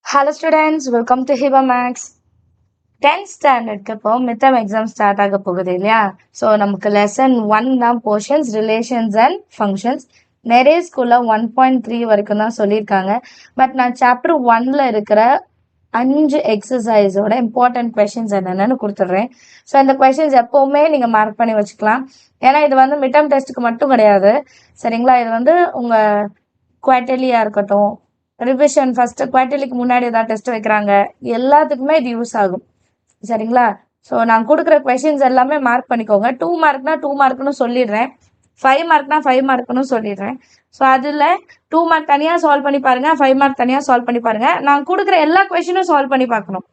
Hello students, welcome to Hiba Max. 10th ஸ்டாண்டர்ட்க்கு இப்போ midterm exam start ஆக போகுது இல்லையா? ஸோ நமக்கு லெசன் 1 தான் போர்ஷன்ஸ், ரிலேஷன்ஸ் அண்ட் ஃபங்க்ஷன்ஸ். நிறைய ஸ்கூலில் 1.3 வரைக்கும் தான் சொல்லியிருக்காங்க. பட் நான் சாப்டர் 1ல இருக்கிற 5 எக்ஸசைஸோட இம்பார்ட்டன்ட் கொஷின்ஸ் என்னென்னு கொடுத்துட்றேன். ஸோ இந்த கொஷின்ஸ் எப்போவுமே நீங்கள் மார்க் பண்ணி வச்சுக்கலாம். ஏன்னா இது வந்து மிட்டம் டெஸ்ட்டுக்கு மட்டும் கிடையாது, சரிங்களா? இது வந்து உங்கள் குவார்டர்லியாக இருக்கட்டும், ரிவிஷன் ஃபஸ்ட்டு குவார்டர்லிக்கு முன்னாடி ஏதாவது டெஸ்ட் வைக்கிறாங்க, எல்லாத்துக்குமே இது யூஸ் ஆகும், சரிங்களா? ஸோ நான் கொடுக்குற கொஷின்ஸ் எல்லாமே மார்க் பண்ணிக்கோங்க. 2 மார்க்னா 2 மார்க்னு சொல்லிடுறேன், 5 மார்க்னா 5 மார்க்னு சொல்லிடுறேன். ஸோ அதில் 2 மார்க் தனியாக சால்வ் பண்ணி பாருங்க, 5 மார்க் தனியாக சால்வ் பண்ணி பாருங்க. நான் கொடுக்குற எல்லா கொஷினும் சால்வ் பண்ணி பார்க்கணும்,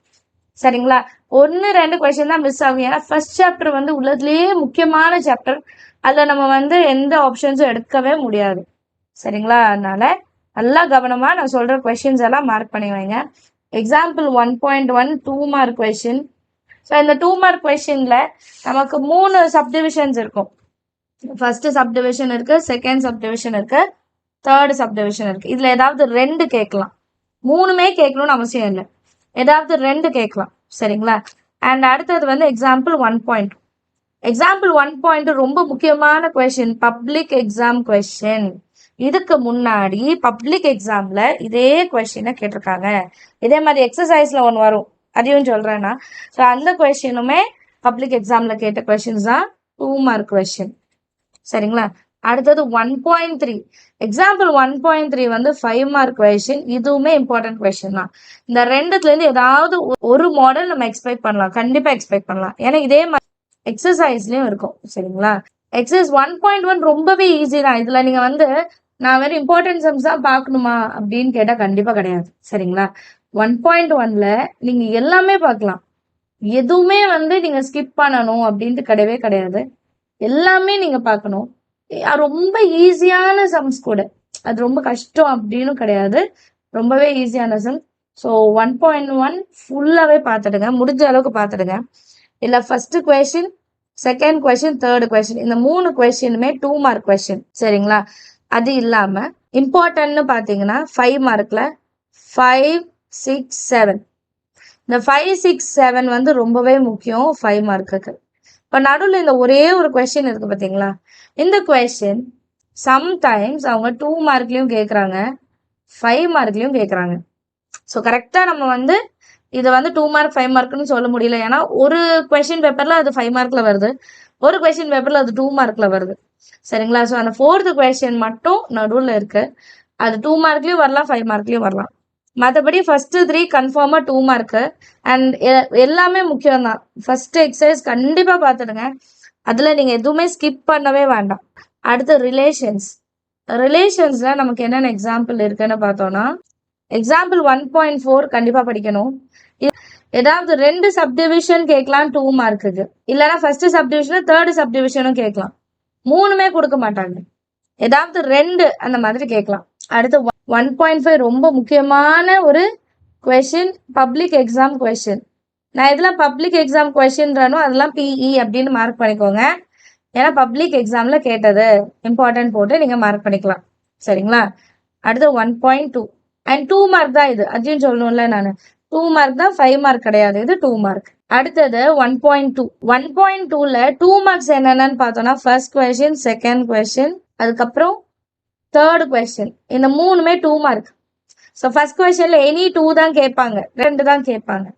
சரிங்களா? 1-2 கொஷின் தான் மிஸ் ஆகும். ஏன்னா ஃபர்ஸ்ட் சாப்டர் வந்து உள்ளதுலேயே முக்கியமான சாப்டர், அதில் நம்ம வந்து எந்த ஆப்ஷன்ஸும் எடுக்கவே முடியாது, சரிங்களா? அதனால நல்லா கவனமாக நான் சொல்கிற கொஷின்ஸ் எல்லாம் மார்க் பண்ணி வைங்க. Example 1.1 2 mark question. ஸோ இந்த 2 மார்க் கொஷினில் நமக்கு 3 சப்டிவிஷன்ஸ் இருக்கும். ஃபர்ஸ்ட் சப்டிவிஷன் இருக்கு, செகண்ட் சப்டிவிஷன் இருக்கு, தேர்ட் சப்டிவிஷன் இருக்கு. இதில் ஏதாவது 2 கேட்கலாம், 3மே கேட்கணும்னு அவசியம் இல்லை, ஏதாவது 2 கேட்கலாம், சரிங்களா? அண்ட் அடுத்தது வந்து எக்ஸாம்பிள் 1.2. எக்ஸாம்பிள் 1.2 ரொம்ப முக்கியமான கொஷின், பப்ளிக் எக்ஸாம் கொஷின். இதுக்கு முன்னாடி பப்ளிக் எக்ஸாம்ல இதே கொஸ்டினை கேட்டிருக்காங்க. இதே மாதிரி எக்ஸசைஸ்ல ஒன்று வரும், அதையும் சொல்றேன்னா. ஸோ அந்த கொஸ்டினுமே பப்ளிக் எக்ஸாம்ல கேட்ட கொஸ்டின்ஸ் தான் 2 மார்க் கொஸ்டின், சரிங்களா? அடுத்தது 1.3. எக்ஸாம்பிள் 1.3 வந்து 5 மார்க் கொஸ்டின். இதுவுமே இம்பார்ட்டன்ட் கொஸ்டின் தான். இந்த ரெண்டுத்துலேருந்து ஏதாவது ஒரு மாடல் நம்ம எக்ஸ்பெக்ட் பண்ணலாம், கண்டிப்பாக எக்ஸ்பெக்ட் பண்ணலாம். ஏன்னா இதே மாதிரி எக்ஸசைஸ்லயும் இருக்கும், சரிங்களா? எக்ஸசைஸ் 1.1 ரொம்பவே ஈஸி தான். இதுல நீங்க வந்து நான் வெறும் இம்பார்ட்டன்ட் சம்ஸ் தான் பார்க்கணுமா அப்படின்னு கேட்டால் கண்டிப்பாக கிடையாது, சரிங்களா? 1.1ல நீங்கள் எல்லாமே பார்க்கலாம், எதுவுமே வந்து நீங்கள் ஸ்கிப் பண்ணணும் அப்படின்ட்டு கிடையவே கிடையாது. எல்லாமே நீங்கள் பார்க்கணும். ரொம்ப ஈஸியான சம்ஸ் கூட, அது ரொம்ப கஷ்டம் அப்படின்னு கிடையாது, ரொம்பவே ஈஸியான சம். ஸோ 1.1 ஃபுல்லாகவே பார்த்துடுங்க, முடிஞ்ச அளவுக்கு பார்த்துடுங்க. இல்லை first question, second question, third question, இந்த 3 கொஸ்டினுமே 2 மார்க் கொஸ்டின், சரிங்களா? அது இல்லாமல் இம்பார்ட்டன்ட்னு பார்த்தீங்கன்னா 5 மார்க்கில் 5, 6, 7, இந்த 5, 6, 7 வந்து ரொம்பவே முக்கியம் 5 மார்க்குக்கு. இப்போ நடுவில் இந்த ஒரே ஒரு கொஸ்டின் இருக்கு பார்த்தீங்களா? இந்த கொஸ்டின் சம்டைம்ஸ் அவங்க 2 மார்க்லையும் கேட்குறாங்க, 5 மார்க்லையும் கேட்குறாங்க. ஸோ கரெக்டாக நம்ம வந்து இதை வந்து 2 மார்க் 5 மார்க்னு சொல்ல முடியல. ஏன்னா ஒரு கொஸ்டின் பேப்பரில் அது 5 மார்க்கில் வருது, ஒரு கொஸ்டின் பேப்பரில் அது 2 மார்க்கில் வருது, சரிங்களா? ஸோ அந்த 4th கொஸ்டின் மட்டும் நடுவில் இருக்கு, அது 2 மார்க்லையும் வரலாம், 5 மார்க்லையும் வரலாம். மற்றபடி ஃபர்ஸ்ட் 3 கன்ஃபார்மாக 2 மார்க்கு. அண்ட் எல்லாமே முக்கியம் தான். ஃபர்ஸ்ட் எக்ஸசைஸ் கண்டிப்பாக பார்த்துடுங்க, அதில் நீங்கள் எதுவுமே ஸ்கிப் பண்ணவே வேண்டாம். அடுத்து ரிலேஷன்ஸ். ரிலேஷன்ஸில் நமக்கு என்னென்ன எக்ஸாம்பிள் இருக்குன்னு பார்த்தோன்னா, எக்ஸாம்பிள் 1.4 கண்டிப்பாக படிக்கணும். ஏதாவது 2 சப்டிவிஷன் கேட்கலாம் 2 மார்க்குக்கு, இல்லைன்னா ஃபர்ஸ்ட் சப்டிவிஷனும் தேர்ட் சப்டிவிஷனும் கேட்கலாம், 3மே கொடுக்க மாட்டாங்க, ஏதாவது 2 அந்த மாதிரி கேட்கலாம். அடுத்து 1.5 ரொம்ப முக்கியமான ஒரு கொஸ்டின், பப்ளிக் எக்ஸாம் கொஸ்டின். நான் இதெல்லாம் பப்ளிக் எக்ஸாம் கொஸ்டின்றானோ அதெல்லாம் பிஇ அப்படின்னு மார்க் பண்ணிக்கோங்க. ஏன்னா பப்ளிக் எக்ஸாம்ல கேட்டது இம்பார்ட்டன்ட் போட்டு நீங்க மார்க் பண்ணிக்கலாம், சரிங்களா? அடுத்து 1.2 அண்ட் 2 மார்க் தான் இது, அதையும் சொல்லணும்ல நான். 2 மார்க் தான், 5 மார்க் கிடையாது, இது 2 மார்க். அடுத்தது 1.2. 1.2ல 2 மார்க்ஸ் என்னென்னு பார்த்தோம்னா ஃபர்ஸ்ட் கொஸ்டின், செகண்ட் கொஸ்டின், அதுக்கப்புறம் தேர்ட் கொஸ்டின், இந்த 3மே 2 மார்க். ஸோ ஃபர்ஸ்ட் கொஸ்டின்ல எனி 2 தான் கேட்பாங்க, 2 தான் கேட்பாங்க.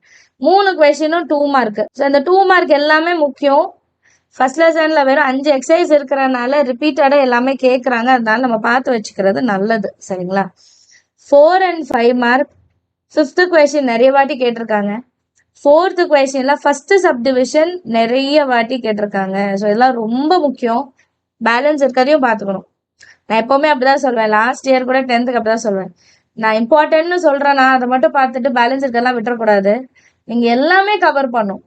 3 கொஸ்டினும் 2 மார்க். ஸோ இந்த 2 மார்க் எல்லாமே முக்கியம். ஃபர்ஸ்ட் லெசன்ல வெறும் 5 எக்ஸசைஸ் இருக்கிறனால ரிப்பீட்டடாக எல்லாமே கேட்குறாங்க, அதனால நம்ம பார்த்து வச்சுக்கிறது நல்லது, சரிங்களா? 4 and 5 மார்க். 5th கொஸ்டின் நிறைய வாட்டி கேட்டிருக்காங்க, 4th கொஸ்டின்ல ஃபர்ஸ்ட் சப்டிவிஷன் நிறைய வாட்டி கேட்டிருக்காங்க. ஸோ இதெல்லாம் ரொம்ப முக்கியம், பேலன்ஸ் இருக்கிறதையும் பார்த்துக்கணும். நான் எப்போவுமே அப்படிதான் சொல்வேன், லாஸ்ட் இயர் கூட 10th அப்படிதான் சொல்வேன். நான் இம்பார்ட்டன்ட்னு சொல்கிறேன்னா அதை மட்டும் பார்த்துட்டு பேலன்ஸ் இருக்கெல்லாம் விட்டுறக்கூடாது, நீங்கள் எல்லாமே கவர் பண்ணும்.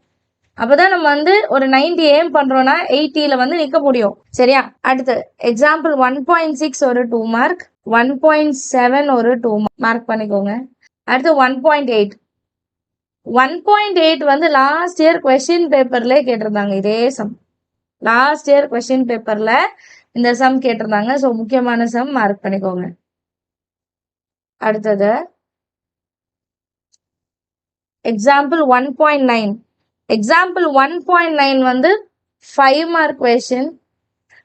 அப்போதான் நம்ம வந்து ஒரு 90 ஏம் பண்ணுறோன்னா 80ல வந்து நிற்க முடியும், சரியா? அடுத்து எக்ஸாம்பிள் 1.6 ஒரு 2 மார்க், 1.7 ஒரு 2 மார்க் பண்ணிக்கோங்க. அடுத்து 1.8. 1.8 வந்து லாஸ்ட் இயர் கொஸ்டின் பேப்பர்லேயே கேட்டிருந்தாங்க, இதே சம் லாஸ்ட் இயர் கொஸ்டின் பேப்பரில் இந்த சம் கேட்டிருந்தாங்க. ஸோ முக்கியமான சம் மார்க் பண்ணிக்கோங்க. அடுத்தது எக்ஸாம்பிள் 1.9. எக்ஸாம்பிள் 1.9 வந்து 5 மார்க் கொஷின்.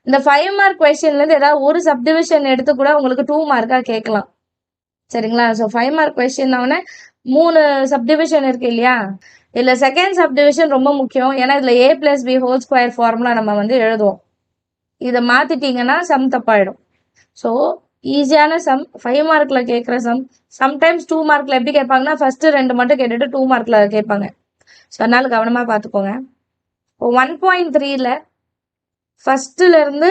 இந்த 5 மார்க் கொஷின்லேருந்து ஏதாவது ஒரு சப்டிவிஷன் எடுத்து கூட உங்களுக்கு 2 மார்க்காக கேட்கலாம். சரிங்களா? ஸோ 5 மார்க் கொஷின்னாவே 3 சப்டிவிஷன் இருக்கு இல்லையா? இதில் செகண்ட் சப்டிவிஷன் ரொம்ப முக்கியம். ஏன்னா இதில் a+b² ஃபார்முலா நம்ம வந்து எழுதுவோம். இதை மாற்றிட்டீங்கன்னா சம் தப்பாயிடும். ஸோ ஈஸியான சம் 5 மார்க்கில் கேட்குற சம்டைம்ஸ் 2 மார்க்கில் எப்படி கேட்பாங்கன்னா ஃபஸ்ட்டு 2 மட்டும் கேட்டுட்டு 2 மார்க்கில் கேட்பாங்க. ஸோ அதனால கவனமாக பார்த்துக்கோங்க. இப்போ 1.3ல ஃபஸ்ட்டுலேருந்து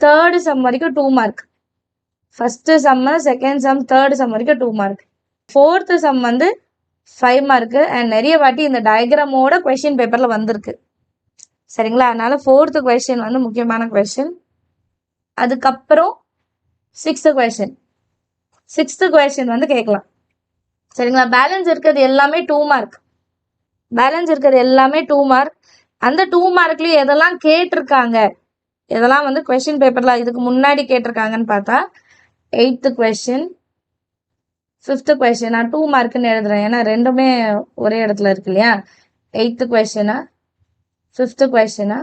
தேர்டு சம் வரைக்கும் 2 மார்க். ஃபஸ்ட்டு சம்மு, செகண்ட் சம், தேர்டு சம் வரைக்கும் 2 மார்க். ஃபோர்த்து சம் வந்து 5 மார்க்கு. அண்ட் நிறைய வாட்டி இந்த டயக்ராமோட கொஷின் பேப்பரில் வந்திருக்கு. சரிங்களா? அதனால ஃபோர்த்து கொஷின் வந்து முக்கியமான கொஷின். அதுக்கப்புறம் சிக்ஸ்த்து கொஷின் வந்து கேட்கலாம். சரிங்களா? பேலன்ஸ் இருக்கிறது எல்லாமே 2 மார்க். அந்த 2 மார்க்லேயும் எதெல்லாம் கேட்டிருக்காங்க, எதெல்லாம் வந்து கொஷின் பேப்பரில் இதுக்கு முன்னாடி கேட்டிருக்காங்கன்னு பார்த்தா 8th கொஷின், 5th கொஷின். நான் 2 மார்க்குன்னு எழுதுறேன் ஏன்னா ரெண்டுமே ஒரே இடத்துல இருக்கு இல்லையா? 8th கொஷினா, 5th கொஷினா.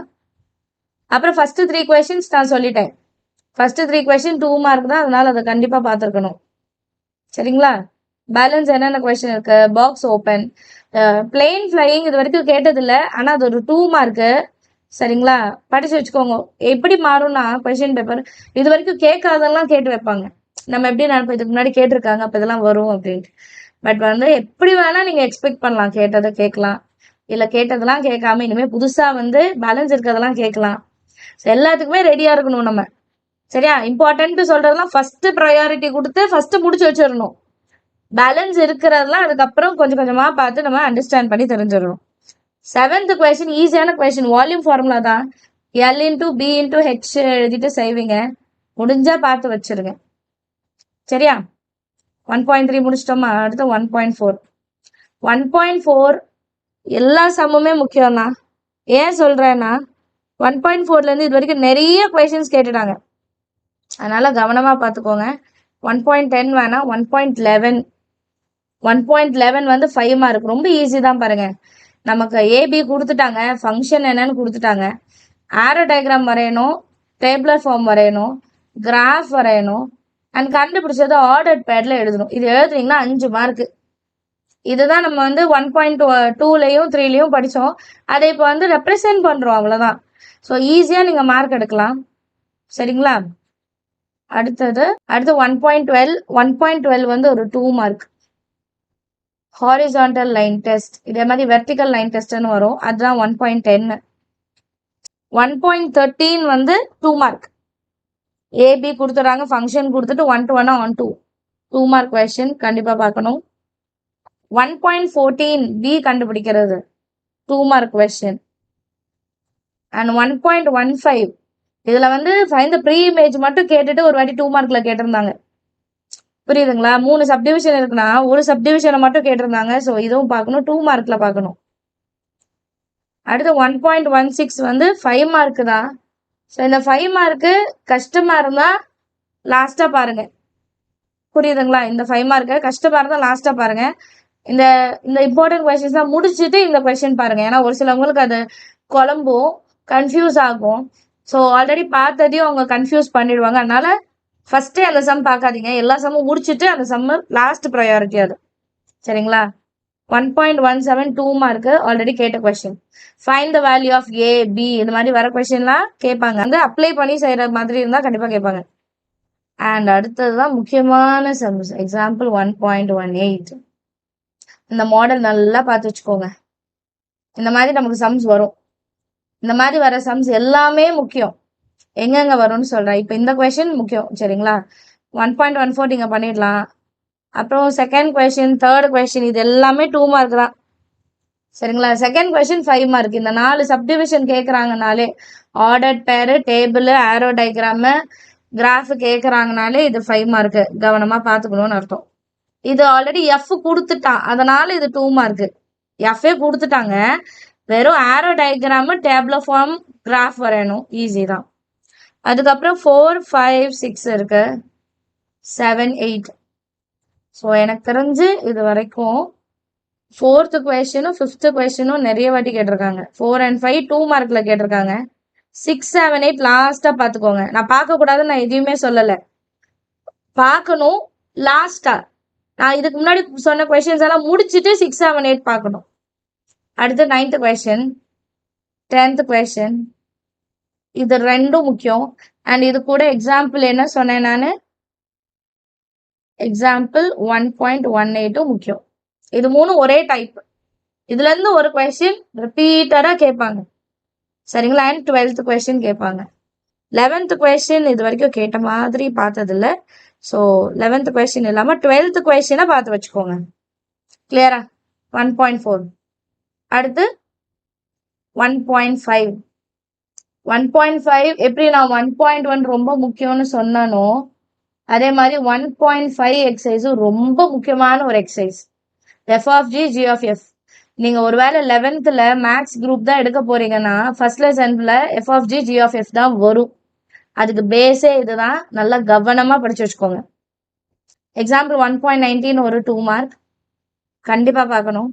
அப்புறம் ஃபஸ்ட்டு 3 கொஷின்ஸ் நான் சொல்லிட்டேன். ஃபஸ்ட்டு 3 கொஷின் 2 மார்க் தான், அதனால அதை கண்டிப்பாக பார்த்துருக்கணும். சரிங்களா? பேலன்ஸ் என்னென்ன கொஷின் இருக்கு? பாக்ஸ் ஓப்பன், பிளெயின் ஃப்ளையிங் இது வரைக்கும் கேட்டதில்லை, ஆனால் அது ஒரு 2 மார்க்கு. சரிங்களா? படிச்சு வச்சுக்கோங்க. எப்படி மாறும்னா கொஷின் பேப்பர் இது வரைக்கும் கேட்காதெல்லாம் கேட்டு வைப்பாங்க. நம்ம எப்படி நினைப்போம், இதுக்கு முன்னாடி கேட்டிருக்காங்க அப்போ இதெல்லாம் வரும் அப்படின்ட்டு. பட் வந்து எப்படி வேணால் நீங்கள் எக்ஸ்பெக்ட் பண்ணலாம். கேட்டதை கேட்கலாம், இல்லை கேட்டதெல்லாம் கேட்காம இனிமேல் புதுசாக வந்து பேலன்ஸ் இருக்கிறதெல்லாம் கேட்கலாம். ஸோ எல்லாத்துக்குமே ரெடியாக இருக்கணும் நம்ம. சரியா? இம்பார்ட்டன்ட்டு சொல்கிறதெல்லாம் ஃபஸ்ட்டு ப்ரையாரிட்டி கொடுத்து ஃபஸ்ட்டு முடிச்சு வச்சிடணும். பேலன்ஸ் இருக்கிறதெல்லாம் அதுக்கப்புறம் கொஞ்சம் கொஞ்சமாக பார்த்து நம்ம அண்டர்ஸ்டாண்ட் பண்ணி தெரிஞ்சிடணும். 7th கொஷின் ஈஸியான கொஷின். வால்யூம் ஃபார்முலா தான். L×B×H எழுதிட்டு செய்வீங்க. முடிஞ்சால் பார்த்து வச்சுருங்க. சரியா? 1.3 முடிச்சிட்டோமா? அடுத்து 1.4. 1.4 எல்லா சம்முமே முக்கியம்தான். ஏன் சொல்கிறேன்னா 1.4லேருந்து இது வரைக்கும் நிறைய கொஷின்ஸ் கேட்டுட்டாங்க. அதனால் கவனமாக பார்த்துக்கோங்க. 1.10 வேணாம். 1.11 வந்து 5 மார்க். ரொம்ப ஈஸி தான் பாருங்கள். நமக்கு ஏபி கொடுத்துட்டாங்க, ஃபங்க்ஷன் என்னன்னு கொடுத்துட்டாங்க, ஆரோ டயக்ராம் வரையணும், டேபிளர் ஃபார்ம் வரையணும், கிராஃப் வரையணும், அண்ட் கண்டுபிடிச்சது ஆர்டர்ட் பேடில் எழுதணும். இது எழுதுனீங்கன்னா 5 மார்க்கு. இதுதான் நம்ம வந்து 1.2லையும் 3லையும் படித்தோம். அதை இப்போ வந்து ரெப்ரசன்ட் பண்ணுறோம், அவ்வளோதான். ஸோ ஈஸியாக நீங்கள் மார்க் எடுக்கலாம். சரிங்களா? அடுத்து 1.12 வந்து ஒரு 2 மார்க். ஹாரிசான்டல் லைன் டெஸ்ட், இதே மாதிரி வெர்டிக்கல் லைன் டெஸ்ட்னு வரும், அதுதான் 1.10. 1.13 வந்து 2 மார்க். ஏபி கொடுத்துட்றாங்க, ஃபங்க்ஷன் கொடுத்துட்டு 1 to 1 on 2 மார்க் கொஷின் கண்டிப்பாக பார்க்கணும். 1.14 பி கண்டுபிடிக்கிறது 2 மார்க் கொஷின். அண்ட் 1.15 இதில் வந்து ஃபைண்ட் த ப்ரீ இமேஜ் மட்டும் கேட்டுட்டு ஒரு வாட்டி 2 மார்க்கில் கேட்டிருந்தாங்க. புரியுதுங்களா? 3 சப்டிவிஷன் இருக்குன்னா ஒரு சப்டிவிஷனை மட்டும் கேட்டிருந்தாங்க. ஸோ இதுவும் பார்க்கணும், 2 மார்க்கில் பார்க்கணும். அடுத்து 1.16 வந்து 5 மார்க்கு தான். ஸோ இந்த 5 மார்க்கு கஷ்டமாக இருந்தால் லாஸ்ட்டாக பாருங்கள். புரியுதுங்களா? இந்த 5 மார்க்கு கஷ்டமாக இருந்தால் லாஸ்ட்டாக பாருங்கள். இந்த இம்பார்ட்டன்ட் கொஷின்ஸ் தான் முடிச்சுட்டு இந்த கொஷின் பாருங்கள். ஏன்னா ஒரு சிலவங்களுக்கு அது குழம்பும், கன்ஃபியூஸ் ஆகும். ஸோ ஆல்ரெடி பார்த்ததையும் அவங்க கன்ஃபியூஸ் பண்ணிடுவாங்க. அதனால ஃபஸ்ட்டே அந்த சம் பார்க்காதீங்க, எல்லா சம்மும் முடிச்சுட்டு அந்த சம்மு லாஸ்ட் ப்ரையாரிட்டி அது. சரிங்களா? 1.17 2 மார்க்கு ஆல்ரெடி கேட்ட question. Find the value of A, B இது மாதிரி வர கொஷின்லாம் கேட்பாங்க. வந்து அப்ளை பண்ணி செய்கிற மாதிரி இருந்தால் கண்டிப்பாக கேட்பாங்க. அண்ட் அடுத்தது தான் முக்கியமான சம்ஸ். எக்ஸாம்பிள் 1.18. இந்த மாடல் நல்லா பார்த்து வச்சுக்கோங்க. இந்த மாதிரி நமக்கு சம்ஸ் வரும். இந்த மாதிரி வர சம்ஸ் எல்லாமே முக்கியம். எங்கெங்கே வரும்னு சொல்கிறேன். இப்போ இந்த கொஷின் முக்கியம். சரிங்களா? 1.14 நீங்கள் பண்ணிடலாம். அப்புறம் செகண்ட் கொஷின், தேர்ட் கொஷின் இது எல்லாமே 2 மார்க் தான். சரிங்களா? Second question 5 mark. இந்த 4 சப்டிவிஷன் கேட்குறாங்கனாலே, ஆர்டர்ட் பேரு, டேபிள், ஆரோ டயக்ராமு, கிராஃப் கேட்குறாங்கனாலே இது 5 மார்க்கு. கவனமாக பார்த்துக்கணும்னு அர்த்தம். இது ஆல்ரெடி எஃப் கொடுத்துட்டான், அதனால இது 2 மார்க்கு. எஃப்ஏ கொடுத்துட்டாங்க, வெறும் ஆரோ டயக்ராமு, டேபிள் ஃபார்ம், கிராஃப் வரையணும். ஈஸி தான். அதுக்கப்புறம் 4, 5, 6 இருக்கு, 7, 8. ஸோ எனக்கு தெரிஞ்சு இது வரைக்கும் 4th கொஸ்டினும் 5th கொஸ்டினும் நிறைய வாட்டி கேட்டிருக்காங்க. 4 and 5 2 மார்க்ல கேட்டிருக்காங்க. 6, 7, 8 லாஸ்டா பாத்துக்கோங்க. நான் பார்க்க கூடாதுன்னு நான் எதுவுமே சொல்லல. பார்க்கணும் லாஸ்டா. நான் இதுக்கு முன்னாடி சொன்ன கொஸ்டின்ஸ் எல்லாம் முடிச்சுட்டு 6, 7, 8 பார்க்கணும். அடுத்து 9th கொஸ்டின், 10th கொஸ்டின், இது ரெண்டும் முக்கியம். அண்ட் இது கூட எக்ஸாம்பிள் என்ன சொன்னேன் நான், எக்ஸாம்பிள் 1.18 முக்கியம். இது மூணும் ஒரே டைப். இதுல இருந்து ஒரு கொஸ்டின் ரிப்பீட்டடா கேட்பாங்க. சரிங்களா? அண்ட் 12th கொஸ்டின் கேட்பாங்க. 11th கொஸ்டின் இது வரைக்கும் கேட்ட மாதிரி பார்த்தது இல்லை. ஸோ 11th கொஸ்டின் இல்லாம 12th கொஸ்டினை பார்த்து வச்சுக்கோங்க. கிளியரா? 1.4. அடுத்து 1.5. 1.5 எப்படி நான் 1.1 ரொம்ப முக்கியம்னு சொன்னானோ அதே மாதிரி 1.5 எக்ஸசைஸும் ரொம்ப முக்கியமான ஒரு exercise. f of g, g of f. நீங்க ஒருவேளை 11th மேக்ஸ் குரூப் தான் எடுக்க போறீங்கன்னா first லெசன்ல f of g, g of f தான் வரும். அதுக்கு பேஸே இதுதான். நல்லா கவனமா படிச்சு வச்சுக்கோங்க. எக்ஸாம்பிள் 1.19 ஒரு 2 மார்க் கண்டிப்பா பார்க்கணும்.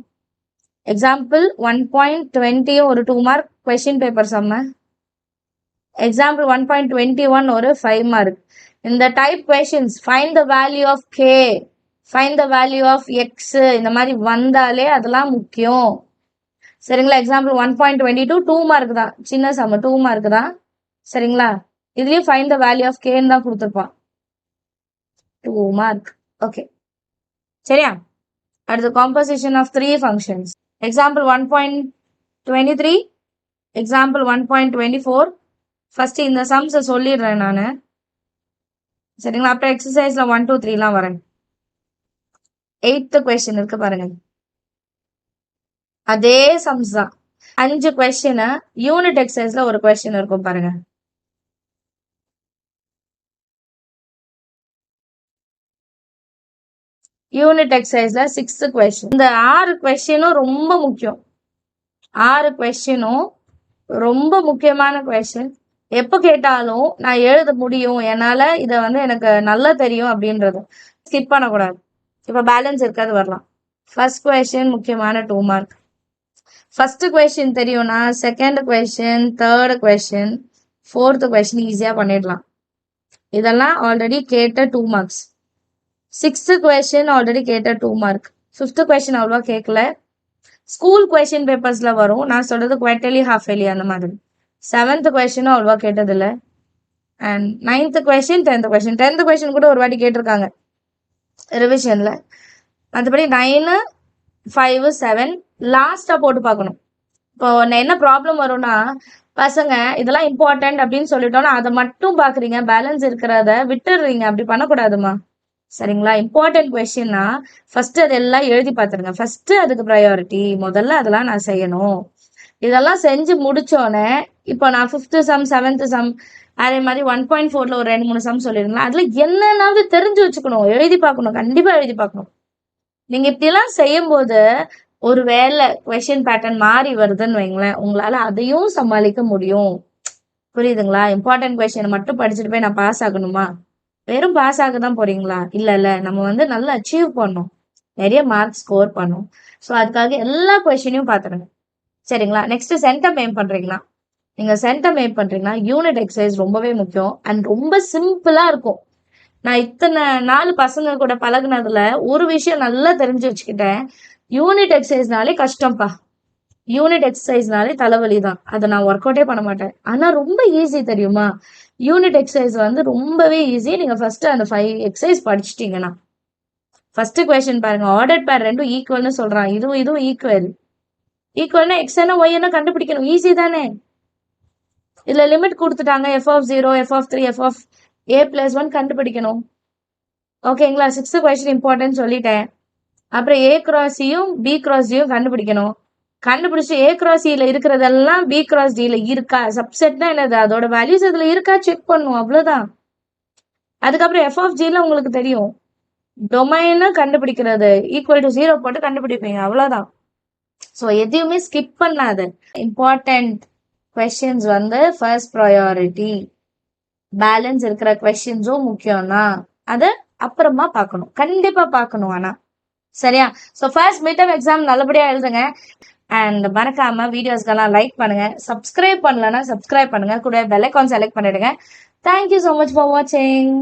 எக்ஸாம்பிள் 1.20 ஒரு 2 மார்க் கொஸ்டின் பேப்பர் செம்ம. எக்ஸாம்பிள் 1.21 ஒரு 5 மார்க். இந்த type questions find the value of K, find the value of X, இந்த மாதிரி வந்தாலே அதெல்லாம் முக்கியம். சரிங்களா? எக்ஸாம்பிள் 1.22 2 மார்க் தான், சின்ன சம்ம 2 மார்க் தான். சரிங்களா? இதுலயும் ஃபைண்ட் த வேல்யூ ஆஃப் கேன்னு தான் கொடுத்துருப்பான். 2 மார்க். ஓகே, சரியா? அடுத்து composition of 3 functions. Example 1.23, example 1.24. First இந்த சம்ஸை சொல்லிடுறேன் நான். சரிங்களா? அப்புறம் எக்ஸசைஸ்ல 1, 2, 3 வரேன். 8th கொஸ்டின் இருக்கு பாருங்க. அதே சம்ஸ் தான். 5 கொஸ்டின் யூனிட் எக்ஸசைஸ்ல ஒரு கொஸ்டின் இருக்கும் பாருங்க. யூனிட் எக்ஸசைஸ்ல 6th கொஸ்டின். இந்த 6 கொஸ்டினும் ரொம்ப முக்கியம். 6 கொஸ்டினும் ரொம்ப முக்கியமான கொஸ்டின். எப்போ கேட்டாலும் நான் எழுத முடியும், என்னால இதை எனக்கு நல்லா தெரியும் அப்படின்றது ஸ்கிப் பண்ணக்கூடாது. இப்போ பேலன்ஸ் இருக்காது வரலாம். ஃபர்ஸ்ட் கொஸ்டின் முக்கியமான 2 மார்க். ஃபர்ஸ்ட் கொஸ்டின் தெரியும்னா second question, third question, 4th question ஈஸியா பண்ணிடலாம். இதெல்லாம் ஆல்ரெடி கேட்ட 2 மார்க்ஸ். 6th கொஸ்டின் ஆல்ரெடி கேட்ட 2 மார்க். 5th கொஸ்டின் அவ்வளவா கேட்கல. ஸ்கூல் கொஸ்டின் பேப்பர்ஸ்ல வரும். நான் சொல்றது குவார்டர்லி, ஹாஃப் இயர்லி அந்த மாதிரி. 7th கொஸ்டினும் அவ்வளவா கேட்டதில்ல. And 9th question, 10th question. 10th question கூட ஒரு வாட்டி கேட்டிருக்காங்க ரிவிஷன்ல. மற்றபடி 9, 5, 7 லாஸ்டா போட்டு பார்க்கணும். இப்போ என்ன ப்ராப்ளம் வரும்னா, பசங்க இதெல்லாம் இம்பார்ட்டன்ட் அப்படின்னு சொல்லிட்டோம்னா அதை மட்டும் பாக்குறீங்க, பேலன்ஸ் இருக்கிறத விட்டுடுறீங்க. அப்படி பண்ணக்கூடாதுமா. சரிங்களா? இம்பார்ட்டன்ட் கொஸ்டின்னா ஃபர்ஸ்ட் அதெல்லாம் எழுதி பார்த்துருங்க. ஃபர்ஸ்ட் அதுக்கு ப்ரையாரிட்டி. முதல்ல அதெல்லாம் நான் செய்யணும். இதெல்லாம் செஞ்சு முடிச்சோன்னே இப்போ நான் 5th சம், 7th சம், அதே மாதிரி 1.4ல ஒரு 2-3 சம் சொல்லிருங்களா, அதுல என்னன்னாவது தெரிஞ்சு வச்சுக்கணும், எழுதி பார்க்கணும், கண்டிப்பா எழுதி பார்க்கணும். நீங்க இப்படிலாம் செய்யும் போது ஒரு வேலை கொஸ்டின் பேட்டர்ன் மாறி வருதுன்னு வைங்களேன், உங்களால அதையும் சமாளிக்க முடியும். புரியுதுங்களா? இம்பார்ட்டன்ட் கொஸ்டின் மட்டும் படிச்சுட்டு போய் நான் பாஸ் ஆகணுமா? வெறும் பாஸ் ஆக தான் போறீங்களா? இல்ல, நம்ம நல்லா அச்சீவ் பண்ணணும், நிறைய மார்க் ஸ்கோர் பண்ணும். ஸோ அதுக்காக எல்லா கொஸ்டினையும் பார்த்துருங்க. சரிங்களா? நெக்ஸ்ட் சென்டம் எய்ம் பண்றீங்களா? நீங்க சென்டம் எய்ம் பண்றீங்கன்னா யூனிட் எக்ஸசைஸ் ரொம்பவே முக்கியம். அண்ட் ரொம்ப சிம்பிளா இருக்கும். நான் இத்தனை நாலு பசங்க கூட பழகுனதுல ஒரு விஷயம் நல்லா தெரிஞ்சு வச்சுக்கிட்டேன். யூனிட் எக்ஸசைஸ்னாலே கஷ்டம்ப்பா. யூனிட் எக்ஸசைஸ்னாலே தலைவலி தான். அதை நான் ஒர்க் அவுட்டே பண்ண மாட்டேன். ஆனா ரொம்ப ஈஸி தெரியுமா? யூனிட் எக்ஸசைஸ் ரொம்பவே ஈஸி. நீங்க ஃபர்ஸ்ட் அந்த 5 எக்ஸசைஸ் படிச்சுட்டீங்கன்னா, ஃபர்ஸ்ட் கொஸ்டின் பாருங்க, ஆர்டர் பேர் ரெண்டும் ஈக்குவல்னு சொல்றான். இதுவும் ஈக்குவல். ஈக்குவல்னா எக்ஸ் என்ன ஒய் என்ன கண்டுபிடிக்கணும். ஈஸி தானே? இதுல லிமிட் கொடுத்துட்டாங்க. f(0), f(3), f(a+1) கண்டுபிடிக்கணும். ஓகேங்களா? 6th கொஸ்டின் இம்பார்ட்டன்ட் சொல்லிட்டேன். அப்புறம் a cross c-யும் b cross d-யும் கண்டுபிடிக்கணும். கண்டுபிடிச்சு a cross c-ல இருக்கிறதெல்லாம் b cross d-ல இருக்கா, சப்செட்னா என்னது, அதோட வேல்யூஸ் இதுல இருக்கா செக் பண்ணும். அவ்வளவுதான். அதுக்கப்புறம் f of g-ல உங்களுக்கு தெரியும், டொமைனை கண்டுபிடிக்கிறது, ஈக்குவல் டு 0 போட்டு கண்டுபிடிப்பீங்க. அவ்வளவுதான். ஸோ எதையுமே ஸ்கிப் பண்ணாது. Important questions first priority. Balance இருக்கிற கொஸ்டின்ஸும் முக்கியம்னா அதை அப்புறமா பார்க்கணும், கண்டிப்பா பார்க்கணும். ஆனா சரியா? ஸோ ஃபர்ஸ்ட் மிட்டம் எக்ஸாம் நல்லபடியா எழுதுங்க. அண்ட் மறக்காம வீடியோஸ்க்கெல்லாம் லைக் பண்ணுங்க. சப்ஸ்கிரைப் பண்ணலன்னா சப்ஸ்கிரைப் பண்ணுங்க. கூட பெல் ஐகான் செலக்ட் பண்ணிடுங்க. Thank you so much for வாட்சிங்.